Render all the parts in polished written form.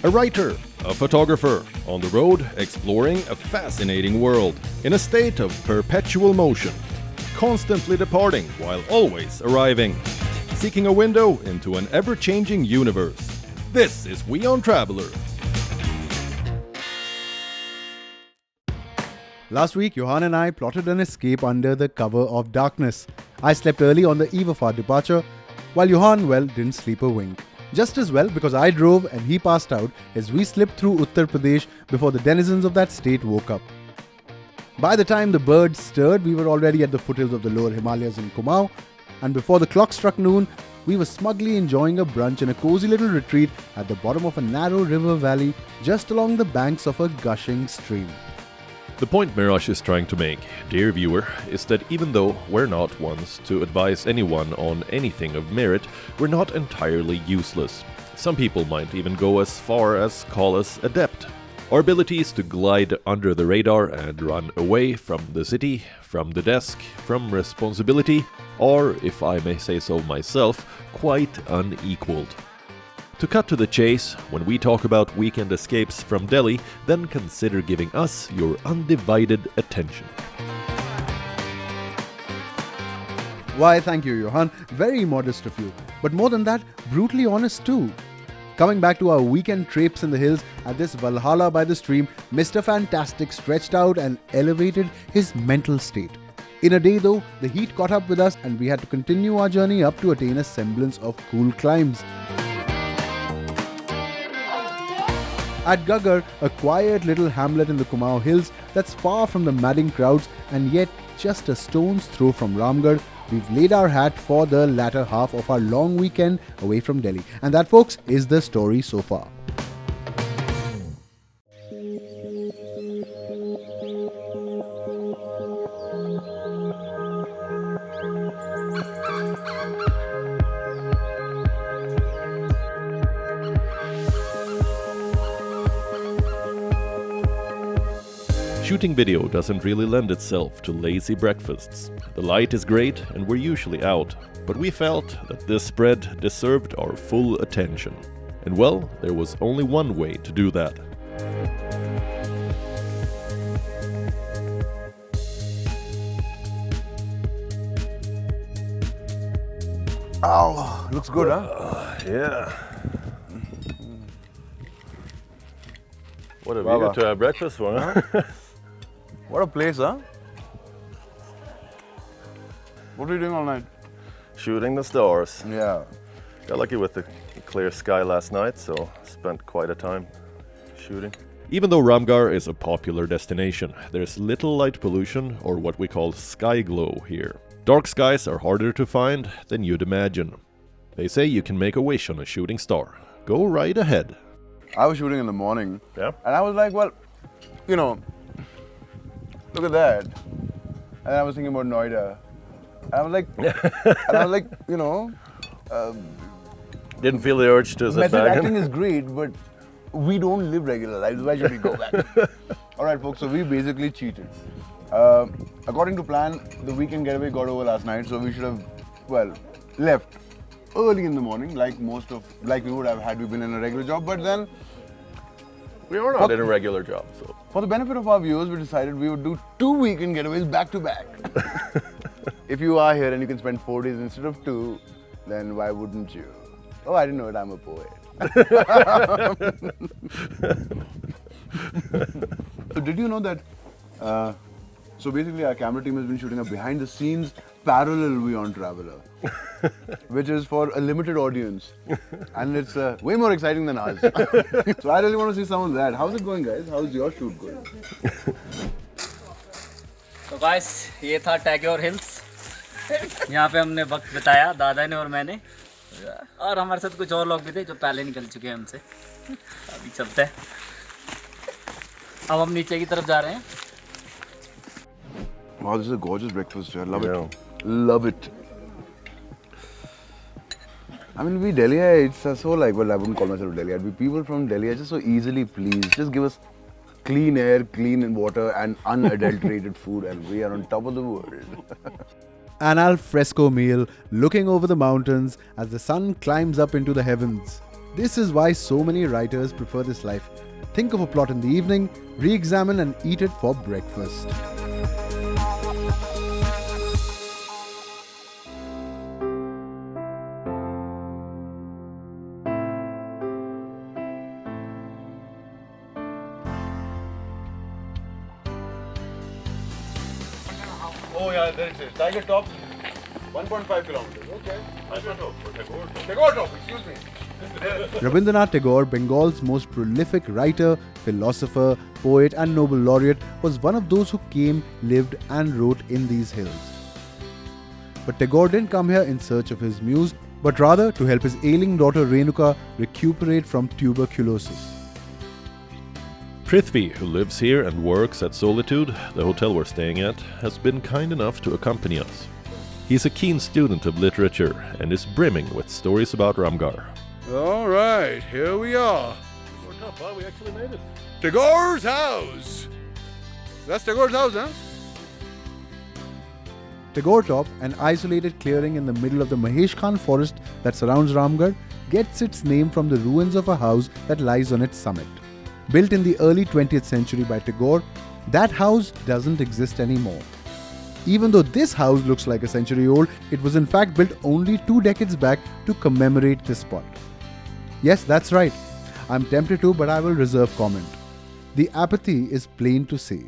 A writer, a photographer, on the road exploring a fascinating world, in a state of perpetual motion, constantly departing while always arriving, seeking a window into an ever-changing universe. This is Wion Traveler. Last week, Johan and I plotted an escape under the cover of darkness. I slept early on the eve of our departure, while Johan, didn't sleep a wink. Just as well because I drove and he passed out as we slipped through Uttar Pradesh before the denizens of that state woke up. By the time the birds stirred, we were already at the foothills of the lower Himalayas in Kumaon, and before the clock struck noon, we were smugly enjoying a brunch in a cozy little retreat at the bottom of a narrow river valley just along the banks of a gushing stream. The point Meraj is trying to make, dear viewer, is that even though we're not ones to advise anyone on anything of merit, we're not entirely useless. Some people might even go as far as call us adept. Our abilities to glide under the radar and run away from the city, from the desk, from responsibility, are, if I may say so myself, quite unequaled. To cut to the chase, when we talk about weekend escapes from Delhi, then consider giving us your undivided attention. Why, thank you, Johan. Very modest of you. But more than that, brutally honest too. Coming back to our weekend traipse in the hills at this Valhalla by the stream, Mr. Fantastic stretched out and elevated his mental state. In a day though, the heat caught up with us and we had to continue our journey up to attain a semblance of cool climbs. At Gaggar, a quiet little hamlet in the Kumaon hills that's far from the madding crowds and yet just a stone's throw from Ramgarh, we've laid our hat for the latter half of our long weekend away from Delhi. And that, folks, is the story so far. Shooting video doesn't really lend itself to lazy breakfasts. The light is great and we're usually out, but we felt that this spread deserved our full attention. And well, there was only one way to do that. Oh, looks good, huh? Yeah. What have you got to have breakfast for, huh? What a place, huh? What are you doing all night? Shooting the stars. Yeah. Got lucky with the clear sky last night, so spent quite a time shooting. Even though Ramgarh is a popular destination, there's little light pollution or what we call sky glow here. Dark skies are harder to find than you'd imagine. They say you can make a wish on a shooting star. Go right ahead. I was shooting in the morning. Yeah? And I was like, well, look at that. And I was thinking about Noida. And I was like, Didn't feel the urge to sit method back. acting is great, but we don't live regular lives. Why should we go back? All right, folks, so we basically cheated. According to plan, the weekend getaway got over last night, so we should have, left early in the morning, like we would have had we been in a regular job. But then, We are not in a regular job, so. for the benefit of our viewers, we decided we would do 2 weekend getaways back to back. If you are here and you can spend 4 days instead of 2, then why wouldn't you? Oh, I didn't know it, I'm a poet. So did you know that, so basically our camera team has been shooting a behind the scenes parallel Wion Traveler, which is for a limited audience, and it's way more exciting than ours. So I really want to see some of that. How's it going, guys? How's your shoot going? तो guys ये था टैग्योर hills. यहाँ पे हमने वक्त बिताया, दादा ने और मैंने, और हमारे साथ कुछ और लोग भी थे जो पहले निकल चुके हैं हमसे। अभी चलते हैं, अब हम नीचे की तरफ जा रहे हैं। Wow, this is a gorgeous breakfast. I love it. Love it. I mean, we Delhiites are so like, well, I wouldn't call myself Delhiite, but people from Delhi are just so easily pleased. Just give us clean air, clean water, and unadulterated food, and we are on top of the world. An al fresco meal looking over the mountains as the sun climbs up into the heavens. This is why so many writers prefer this life. Think of a plot in the evening, re-examine and eat it for breakfast. Oh yeah, there it is. Tiger Top, 1.5 kilometers. Okay. Tagore Top, excuse me. Rabindranath Tagore, Bengal's most prolific writer, philosopher, poet and Nobel laureate, was one of those who came, lived and wrote in these hills. But Tagore didn't come here in search of his muse, but rather to help his ailing daughter Renuka recuperate from tuberculosis. Prithvi, who lives here and works at Solitude, the hotel we're staying at, has been kind enough to accompany us. He's a keen student of literature and is brimming with stories about Ramgarh. All right, here we are. We're up, huh? We actually made it. Tagore's house. That's Tagore's house, huh? Tagore Top, an isolated clearing in the middle of the Mahesh Khan forest that surrounds Ramgarh, gets its name from the ruins of a house that lies on its summit. Built in the early 20th century by Tagore, that house doesn't exist anymore. Even though this house looks like a century old, it was in fact built only 2 decades back to commemorate this spot. Yes, that's right. I'm tempted to, but I will reserve comment. The apathy is plain to see.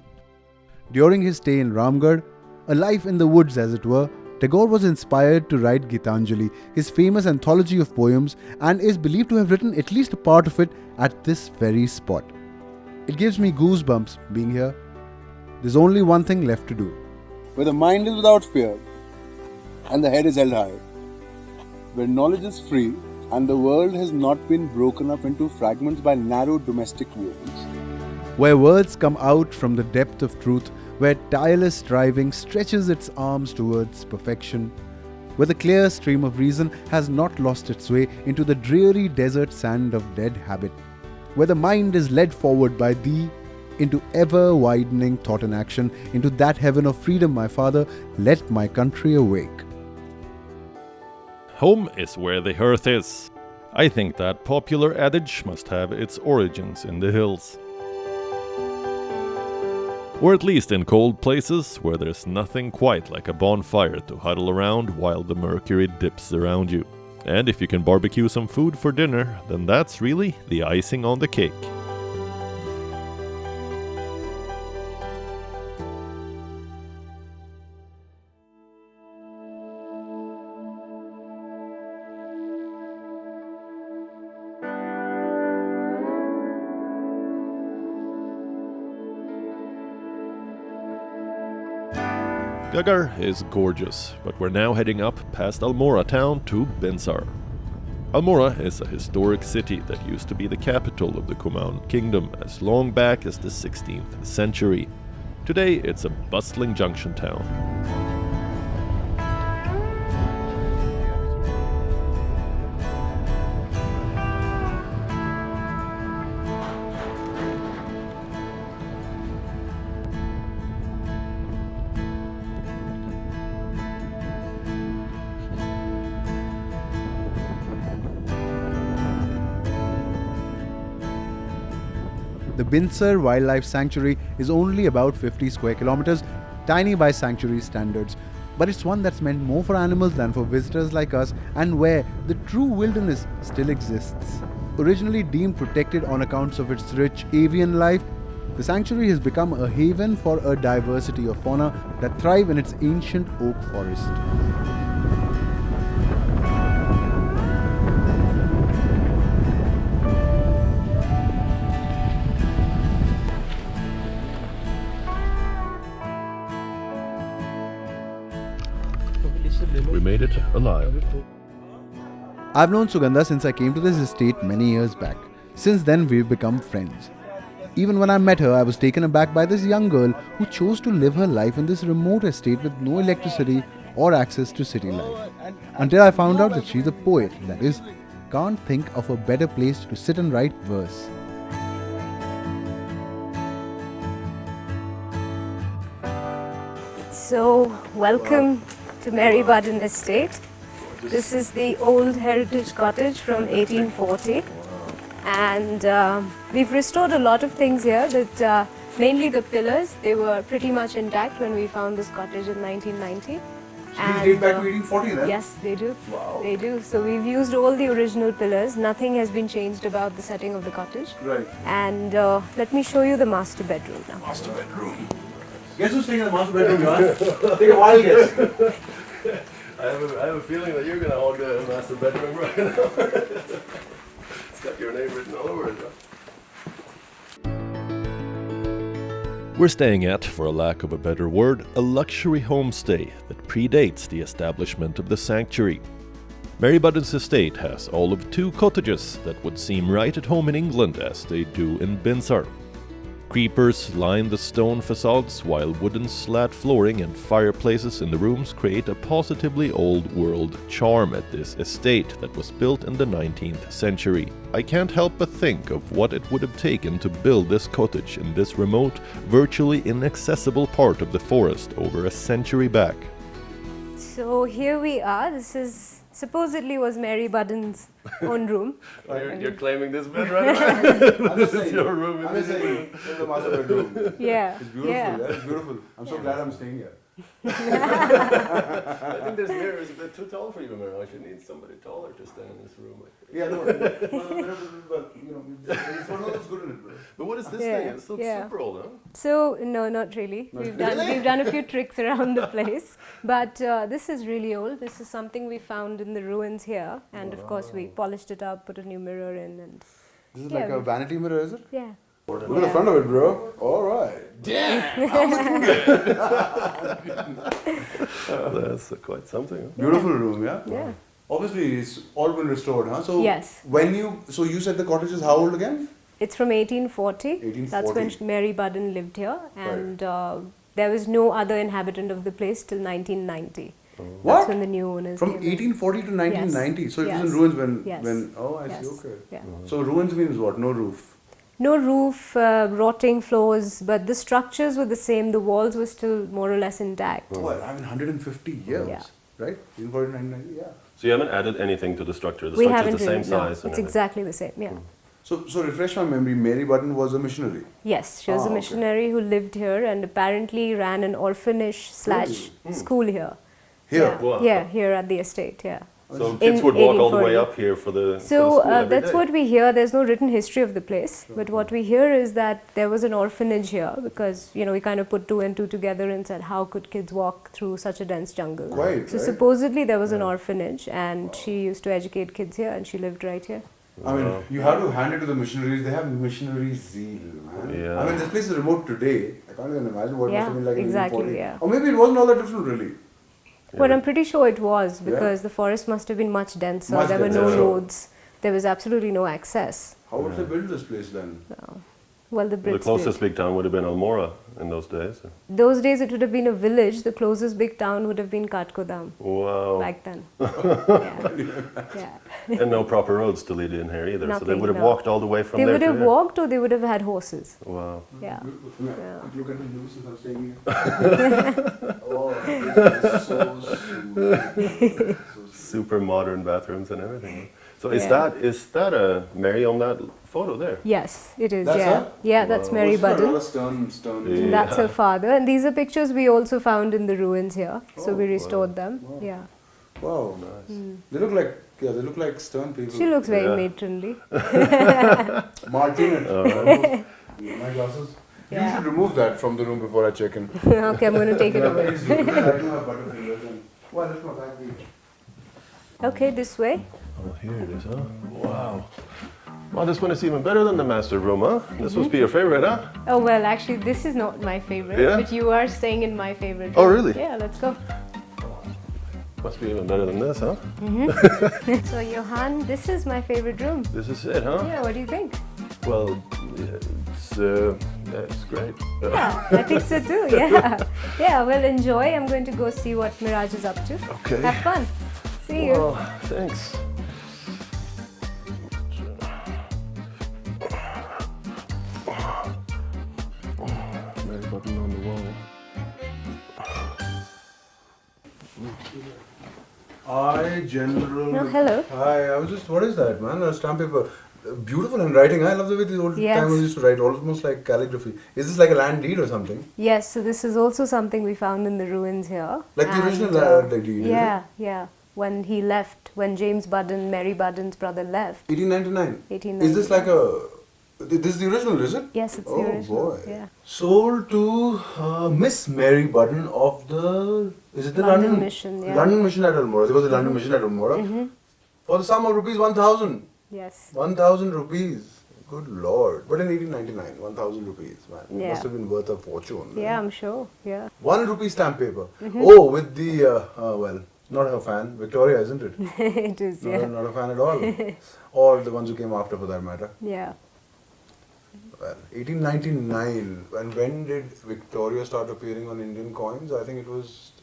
During his stay in Ramgarh, a life in the woods as it were, Tagore was inspired to write Gitanjali, his famous anthology of poems, and is believed to have written at least a part of it at this very spot. It gives me goosebumps being here. There's only one thing left to do. Where the mind is without fear and the head is held high, where knowledge is free and the world has not been broken up into fragments by narrow domestic wounds. Where words come out from the depth of truth, where tireless striving stretches its arms towards perfection, where the clear stream of reason has not lost its way into the dreary desert sand of dead habit, where the mind is led forward by thee into ever-widening thought and action, into that heaven of freedom, my Father, let my country awake. Home is where the hearth is. I think that popular adage must have its origins in the hills. Or at least in cold places where there's nothing quite like a bonfire to huddle around while the mercury dips around you. And if you can barbecue some food for dinner, then that's really the icing on the cake. Gagar is gorgeous, but we're now heading up past Almora town to Binsar. Almora is a historic city that used to be the capital of the Cocooned kingdom as long back as the 16th century. Today it's a bustling junction town. The Binsar Wildlife Sanctuary is only about 50 square kilometers, tiny by sanctuary standards, but it's one that's meant more for animals than for visitors like us, and where the true wilderness still exists. Originally deemed protected on accounts of its rich avian life, the sanctuary has become a haven for a diversity of fauna that thrive in its ancient oak forest. We made it alive. I've known Sugandha since I came to this estate many years back. Since then, we've become friends. Even when I met her, I was taken aback by this young girl who chose to live her life in this remote estate with no electricity or access to city life. Until I found out that she's a poet, that is, can't think of a better place to sit and write verse. So, welcome to Meribudden Estate. This is the old heritage cottage from 1840. And we've restored a lot of things here, but mainly the pillars, they were pretty much intact when we found this cottage in 1990. These date back to 1840 then? Yes, they do. Wow. They do. So we've used all the original pillars. Nothing has been changed about the setting of the cottage. Right. And let me show you the master bedroom now. Master bedroom. Guess who's staying in the master bedroom, Johan? Take a wild guess. I have a feeling that you're going to hog the master bedroom right now. It's got your name written all over it. Huh? We're staying at, for a lack of a better word, a luxury homestay that predates the establishment of the sanctuary. Mary Budden's estate has all of 2 cottages that would seem right at home in England as they do in Binsar. Creepers line the stone facades, while wooden slat flooring and fireplaces in the rooms create a positively old-world charm at this estate that was built in the 19th century. I can't help but think of what it would have taken to build this cottage in this remote, virtually inaccessible part of the forest over a century back. So here we are. This is supposedly was Mary Budden's own room. Oh, you're claiming this bed right away? This is your room. I'm just saying, this is the master bedroom. Yeah. It's beautiful, Yeah. yeah. It's beautiful. I'm so glad I'm staying here. I think this mirror is a bit too tall for you, Meraj. You need somebody taller to stand in this room. Yeah, no, but you know, it's one of those good in it, bro. But what is this Yeah, thing? It looks yeah. super old, huh? So no, not really. We've done a few tricks around the place, but this is really old. This is something we found in the ruins here, and of course we polished it up, put a new mirror in, and This is Yeah, like a we- vanity mirror, is it? yeah. Look at the front of it, bro. All right. That's quite something. Huh? Beautiful room, yeah? Yeah. Obviously, it's all been restored, huh? So Yes. So you said the cottage is how old again? It's from 1840. That's when 1840. Mary Budden lived here, and there was no other inhabitant of the place till 1990. That's What? when the new owners From came in. 1840 to 1990. So it was Yes. in ruins when Yes. oh, I Yes. see. Okay. Yeah. So ruins means what? No roof. No roof, rotting floors, but the structures were the same. The walls were still more or less intact. What? I mean, 150 years, Yeah. right? 1840 to 1990. Yeah. So you haven't added anything to the structure? The We structure haven't is the same really, no, size? and it's everything? exactly the same, yeah. So refresh my memory. Mary Budden was a missionary. Yes, she was Ah, a okay. missionary who lived here and apparently ran an orphanage / school here. Here. Yeah. Wow. Yeah, here at the estate, yeah. So In kids would walk all the way 1840. up here for the So school every that's day. what we hear. There's no written history of the place, but what we hear is that there was an orphanage here because we kind of put 2 and 2 together and said, how could kids walk through such a dense jungle? Quite, So right? supposedly there was an orphanage, and she used to educate kids here, and she lived right here. I mean, you have to hand it to the missionaries. They have missionary zeal, man. Yeah. I mean, this place is remote today. I can't even imagine what it must have been like in exactly, 1840. yeah. Or maybe it wasn't all that different, really. But I'm pretty sure it was because the forest must have been much denser. Much There were no denser. roads. There was absolutely no access. How would they build this place then? Well, the The Brits closest did. big town would have been Almora in those days. Those days it would have been a village. The closest big town would have been Katkodam Wow. back then. yeah. Yeah. And no proper roads to lead in here either. So they Nothing, would have no. walked all the way from They there would to have here. walked or they would have had horses. Wow. Yeah. Look at the view since I'm staying here. Oh, this is so sweet. Super modern bathrooms and everything. So is Yeah. that a Mary on that photo there? Yes, it is. That's yeah. her? Yeah, that's Mary Budden. Stern. Yeah. That's her father. And these are pictures we also found in the ruins here. So we restored them. Wow. Yeah. Wow. Nice. They look like stern people. She looks very Yeah. matronly. Martin. My glasses. You Yeah. should remove that from the room before I check in. Okay, I'm going to take it away. Please do, because I don't have butterfingers. Well, that's my bag. Okay, this way. Oh, here it is, huh? Wow. Wow, this one is even better than the master room, huh? This must be your favorite, huh? Oh, well, actually, this is not my favorite. Yeah? But you are staying in my favorite. Oh, room. really? Yeah, let's go. Must be even better than this, huh? So, Johan, this is my favorite room. This is it, huh? Yeah, what do you think? Well, it's great. Yeah, I think so too. Yeah. Yeah, well, enjoy. I'm going to go see what Meraj is up to. Okay. Have fun. See you. Well, thanks. Mary Budden on the wall. Hi, General. No, hello. Hi, I was just, what is that, man? A stamp paper. Beautiful handwriting. I love the way the old Yes. timers used to write, almost like calligraphy. Is this like a land deed or something? Yes, so this is also something we found in the ruins here. Like the And, original deed, is it? Yeah, yeah. When he left, when James Budden, Mary Budden's brother left. 1899. 1899. Is this like this is the original, is it? Yes, it's the Oh original. boy. Yeah. Sold to Miss Mary Budden of the, is it the London London Mission, yeah. London Mission at Almora. There was the London Mission at Almora. For the sum of rupees 1,000. Yes. 1,000 rupees. Good lord. But in 1899, 1,000 rupees, man. It Yeah. must have been worth a fortune. Yeah, I'm sure. Yeah. 1 rupee stamp paper. Oh, with the, well, not her fan, Victoria, isn't it? It is, yeah. Not a fan at all. Or the ones who came after, for that matter. Yeah. Well, 1899. And when did Victoria start appearing on Indian coins? I think it was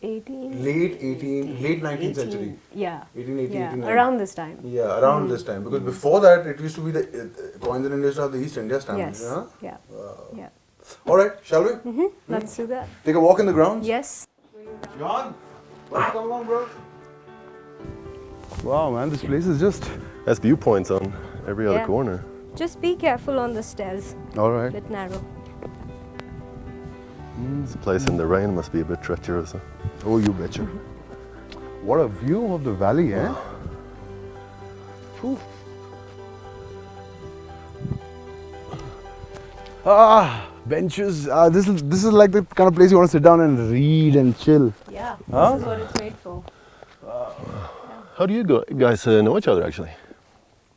18. late 19th century. Yeah. 1880, Yeah. 89. Around this time. Yeah, around this time. Because before that, it used to be the coins in India used to have the East India stamp. Yes. Yeah? Yeah. Wow. Yeah. All right, shall we? Let's do that. Take a walk in the grounds? Yes. John, come along, bro. Wow, man, this place is just... Has viewpoints on every other Yeah. corner. Just be careful on the stairs. All A right. bit narrow. This place in the rain must be a bit treacherous. Huh? Oh, you betcha. What a view of the valley, eh? Phew. Benches. This is like the kind of place you want to sit down and read and chill. Yeah. Huh? This is what it's made for. How do you guys know each other actually?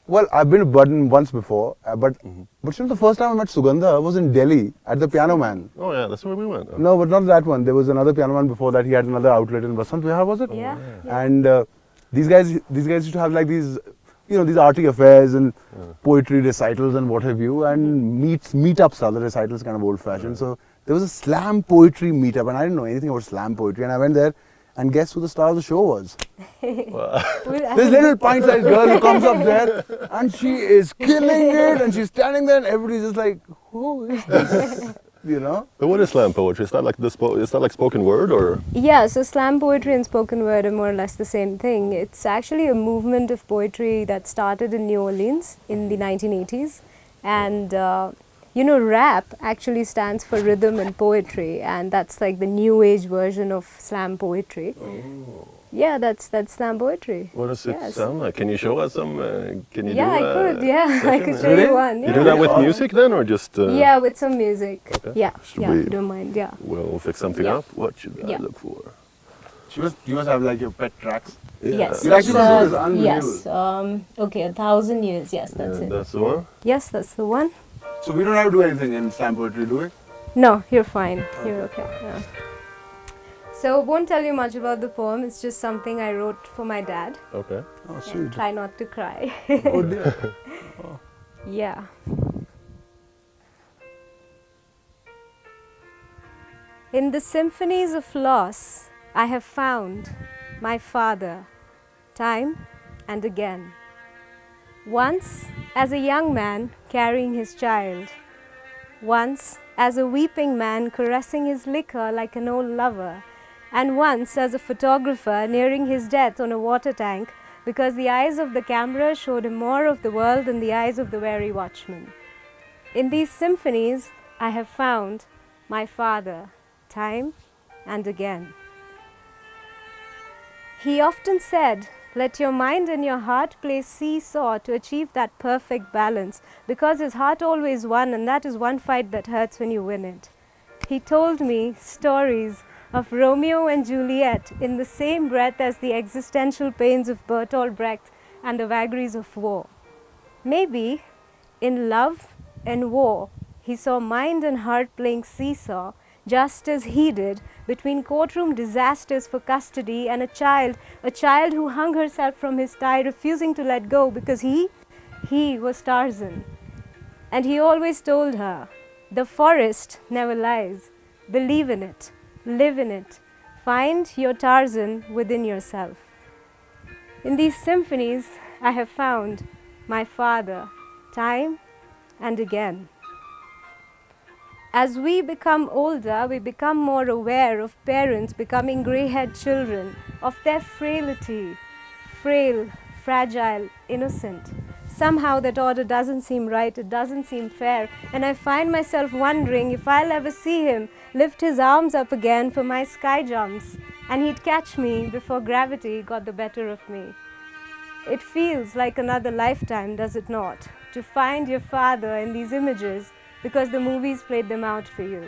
Well, I've been to Budden once before, but you know, the first time I met Sugandha was in Delhi at the Piano Man. Oh yeah, that's where we went. Oh. No, but not that one. There was another Piano Man before that. He had another outlet in Basant Vihar, was it? Yeah. And these guys used to have like these, you know, these arty affairs and poetry recitals and what have you, and meetups. Rather, recitals kind of old fashioned. So there was a slam poetry meetup, and I didn't know anything about slam poetry, and I went there. And guess who the star of the show was? This little pint-sized girl who comes up there and she is killing it, and she's standing there and everybody's just like, who is this? You know? But what is slam poetry? Is that like is that like spoken word or? Yeah, so slam poetry and spoken word are more or less the same thing. It's actually a movement of poetry that started in New Orleans in the 1980s. And, you know, rap actually stands for rhythm and poetry, and that's like the new age version of slam poetry. Oh. Yeah, that's slam poetry. What does it Yes. sound like? Can you show us some? Can you Yeah, do I could. Yeah, I session? could show you one. You do that with music then, or just? Yeah, with some music. Okay. Yeah, Should yeah, we- if you don't mind. Yeah. We'll fix something Yeah. up. What should I Yeah. look for? You must have like your pet tracks. Yes. You actually it's, do this, unbelievable. yes. Okay, 1,000 years. Yes, that's Yeah, it. that's the one. Yes, that's the one. So we don't have to do anything in slam poetry, do we? No, you're fine. You're okay. Yeah. So, won't tell you much about the poem. It's just something I wrote for my dad. Okay. Oh, sweet. Try not to cry. Oh dear. Yeah. In the symphonies of loss, I have found my father, time and again. Once as a young man carrying his child, once as a weeping man caressing his liquor like an old lover, and once as a photographer nearing his death on a water tank because the eyes of the camera showed him more of the world than the eyes of the weary watchman. In these symphonies, I have found my father, time and again. He often said, let your mind and your heart play seesaw to achieve that perfect balance, because his heart always won, and that is one fight that hurts when you win it. He told me stories of Romeo and Juliet in the same breath as the existential pains of Bertolt Brecht and the vagaries of war. Maybe in love and war, he saw mind and heart playing seesaw, just as he did between courtroom disasters for custody and a child who hung herself from his tie, refusing to let go because he was Tarzan. And he always told her, the forest never lies. Believe in it, live in it, find your Tarzan within yourself. In these symphonies, I have found my father, time and again. As we become older, we become more aware of parents becoming grey-haired children, of their frailty, frail, fragile, innocent. Somehow that order doesn't seem right, it doesn't seem fair, and I find myself wondering if I'll ever see him lift his arms up again for my sky jumps, and he'd catch me before gravity got the better of me. It feels like another lifetime, does it not, to find your father in these images because the movies played them out for you.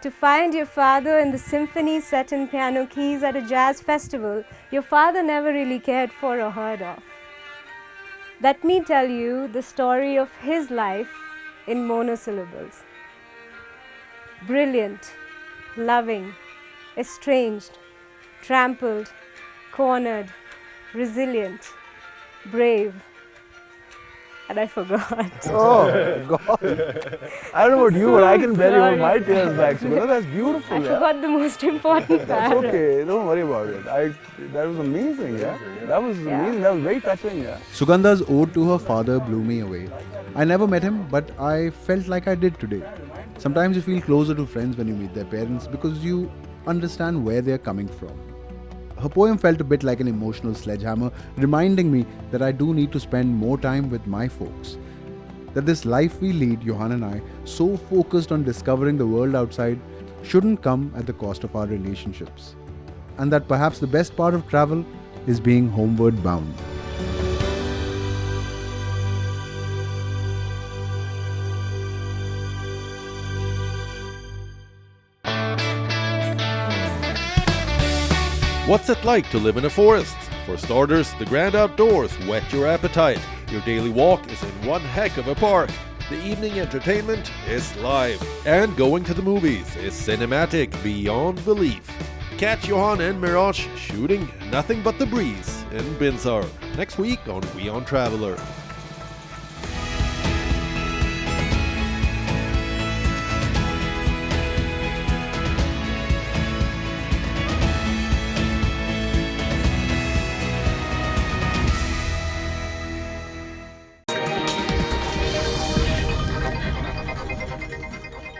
To find your father in the symphony set in piano keys at a jazz festival your father never really cared for or heard of. Let me tell you the story of his life in monosyllables. Brilliant, loving, estranged, trampled, cornered, resilient, brave. And I forgot. Oh, God. I don't know about you, but I can barely hold my tears back. So that's beautiful. I forgot the most important That's part. okay. Don't worry about it. That was amazing, yeah? That was amazing. That was very touching, yeah? Sugandha's ode to her father blew me away. I never met him, but I felt like I did today. Sometimes you feel closer to friends when you meet their parents because you understand where they're coming from. Her poem felt a bit like an emotional sledgehammer, reminding me that I do need to spend more time with my folks. That this life we lead, Johan and I, so focused on discovering the world outside, shouldn't come at the cost of our relationships. And that perhaps the best part of travel is being homeward bound. What's it like to live in a forest? For starters, the grand outdoors whet your appetite. Your daily walk is in one heck of a park. The evening entertainment is live. And going to the movies is cinematic beyond belief. Catch Johan and Meraj shooting Nothing But the Breeze in Binsar next week on Wion Traveler.